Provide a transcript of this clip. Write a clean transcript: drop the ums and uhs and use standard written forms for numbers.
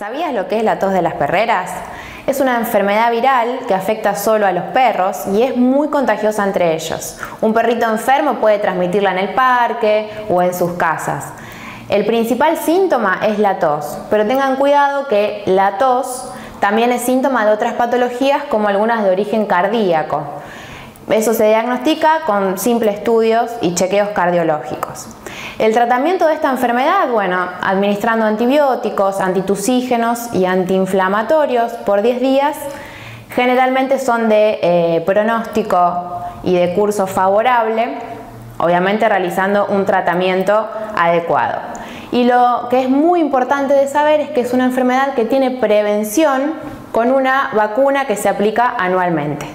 ¿Sabías lo que es la tos de las perreras? Es una enfermedad viral que afecta solo a los perros y es muy contagiosa entre ellos. Un perrito enfermo puede transmitirla en el parque o en sus casas. El principal síntoma es la tos, pero tengan cuidado que la tos también es síntoma de otras patologías como algunas de origen cardíaco. Eso se diagnostica con simples estudios y chequeos cardiológicos. El tratamiento de esta enfermedad, administrando antibióticos, antitusígenos y antiinflamatorios por 10 días, generalmente son de pronóstico y de curso favorable, obviamente realizando un tratamiento adecuado. Y lo que es muy importante de saber es que es una enfermedad que tiene prevención con una vacuna que se aplica anualmente.